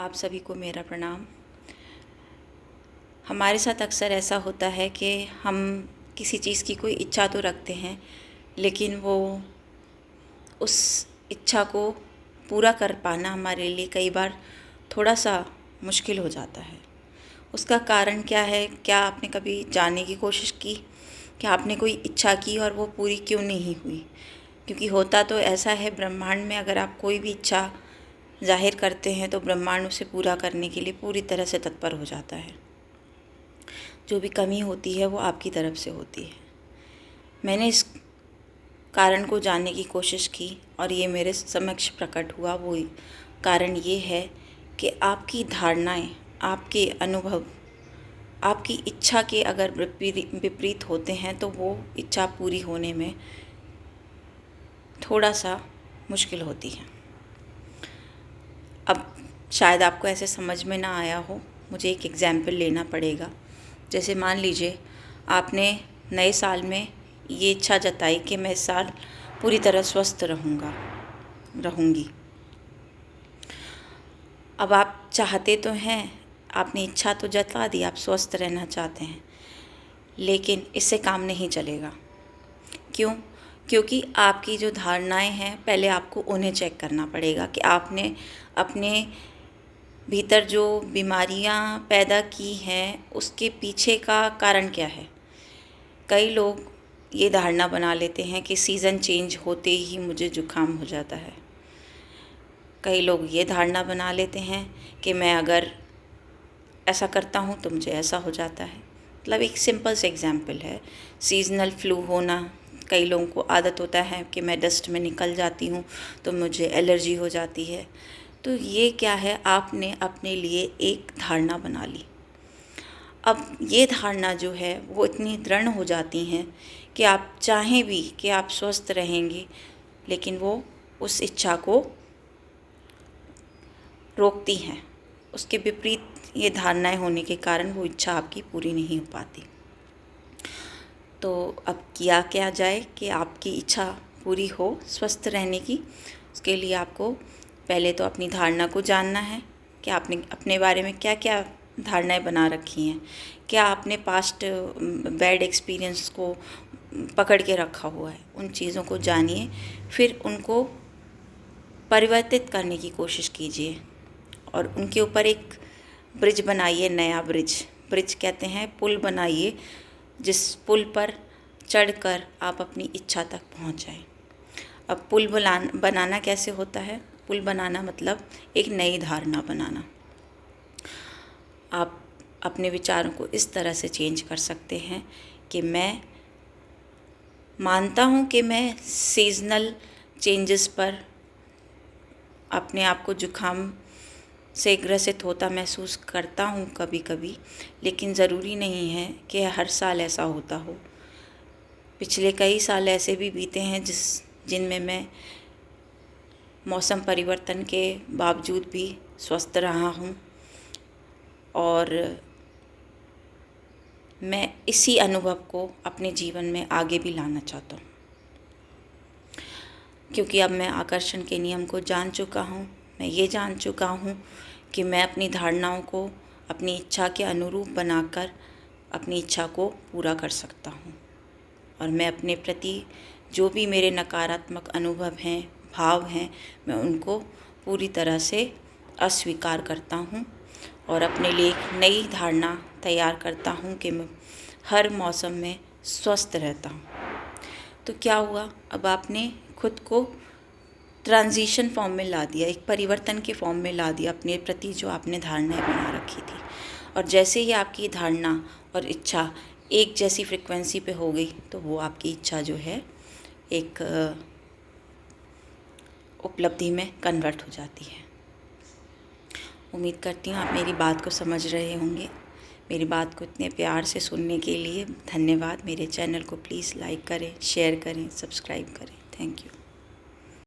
आप सभी को मेरा प्रणाम। हमारे साथ अक्सर ऐसा होता है कि हम किसी चीज़ की कोई इच्छा तो रखते हैं, लेकिन वो उस इच्छा को पूरा कर पाना हमारे लिए कई बार थोड़ा सा मुश्किल हो जाता है। उसका कारण क्या है? क्या आपने कभी जानने की कोशिश की कि आपने कोई इच्छा की और वो पूरी क्यों नहीं हुई? क्योंकि होता तो ऐसा है, ब्रह्मांड में अगर आप कोई भी इच्छा ज़ाहिर करते हैं तो ब्रह्मांड उसे पूरा करने के लिए पूरी तरह से तत्पर हो जाता है। जो भी कमी होती है वो आपकी तरफ से होती है। मैंने इस कारण को जानने की कोशिश की और ये मेरे समक्ष प्रकट हुआ। वो कारण ये है कि आपकी धारणाएं, आपके अनुभव, आपकी इच्छा के अगर विपरीत होते हैं तो वो इच्छा पूरी होने में थोड़ा सा मुश्किल होती है। अब शायद आपको ऐसे समझ में ना आया हो, मुझे एक एग्ज़ाम्पल लेना पड़ेगा। जैसे मान लीजिए आपने नए साल में ये इच्छा जताई कि मैं इस साल पूरी तरह स्वस्थ रहूँगी। अब आप चाहते तो हैं, आपने इच्छा तो जता दी, आप स्वस्थ रहना चाहते हैं, लेकिन इससे काम नहीं चलेगा। क्यों? क्योंकि आपकी जो धारणाएं हैं, पहले आपको उन्हें चेक करना पड़ेगा कि आपने अपने भीतर जो बीमारियां पैदा की हैं उसके पीछे का कारण क्या है। कई लोग ये धारणा बना लेते हैं कि सीज़न चेंज होते ही मुझे जुकाम हो जाता है। कई लोग ये धारणा बना लेते हैं कि मैं अगर ऐसा करता हूँ तो मुझे ऐसा हो जाता है। मतलब एक सिंपल से एग्जाम्पल है, सीजनल फ्लू होना। कई लोगों को आदत होता है कि मैं डस्ट में निकल जाती हूँ तो मुझे एलर्जी हो जाती है। तो ये क्या है, आपने अपने लिए एक धारणा बना ली। अब ये धारणा जो है वो इतनी दृढ़ हो जाती हैं कि आप चाहें भी कि आप स्वस्थ रहेंगे, लेकिन वो उस इच्छा को रोकती हैं। उसके विपरीत ये धारणाएं होने के कारण वो इच्छा आपकी पूरी नहीं हो पाती। तो अब किया क्या जाए कि आपकी इच्छा पूरी हो स्वस्थ रहने की। उसके लिए आपको पहले तो अपनी धारणा को जानना है कि आपने अपने बारे में क्या क्या धारणाएं बना रखी हैं। क्या आपने पास्ट बैड एक्सपीरियंस को पकड़ के रखा हुआ है? उन चीज़ों को जानिए, फिर उनको परिवर्तित करने की कोशिश कीजिए और उनके ऊपर एक ब्रिज बनाइए। नया ब्रिज कहते हैं, पुल बनाइए, जिस पुल पर चढ़कर आप अपनी इच्छा तक पहुंच जाएं। अब पुल बनाना कैसे होता है? पुल बनाना मतलब एक नई धारणा बनाना। आप अपने विचारों को इस तरह से चेंज कर सकते हैं कि मैं मानता हूं कि मैं सीजनल चेंजेस पर अपने आप को जुकाम से ग्रसित होता महसूस करता हूँ कभी कभी, लेकिन ज़रूरी नहीं है कि हर साल ऐसा होता हो। पिछले कई साल ऐसे भी बीते हैं जिनमें मैं मौसम परिवर्तन के बावजूद भी स्वस्थ रहा हूँ, और मैं इसी अनुभव को अपने जीवन में आगे भी लाना चाहता हूँ। क्योंकि अब मैं आकर्षण के नियम को जान चुका हूँ। मैं ये जान चुका हूँ कि मैं अपनी धारणाओं को अपनी इच्छा के अनुरूप बनाकर अपनी इच्छा को पूरा कर सकता हूँ। और मैं अपने प्रति जो भी मेरे नकारात्मक अनुभव हैं, भाव हैं, मैं उनको पूरी तरह से अस्वीकार करता हूँ और अपने लिए एक नई धारणा तैयार करता हूँ कि मैं हर मौसम में स्वस्थ रहता हूँ। तो क्या हुआ? अब आपने खुद को ट्रांजिशन फॉर्म में ला दिया, एक परिवर्तन के फॉर्म में ला दिया अपने प्रति जो आपने धारणाएं बना रखी थी। और जैसे ही आपकी धारणा और इच्छा एक जैसी फ्रिक्वेंसी पे हो गई तो वो आपकी इच्छा जो है एक उपलब्धि में कन्वर्ट हो जाती है। उम्मीद करती हूँ आप मेरी बात को समझ रहे होंगे। मेरी बात को इतने प्यार से सुनने के लिए धन्यवाद। मेरे चैनल को प्लीज़ लाइक करें, शेयर करें, सब्सक्राइब करें। Thank you.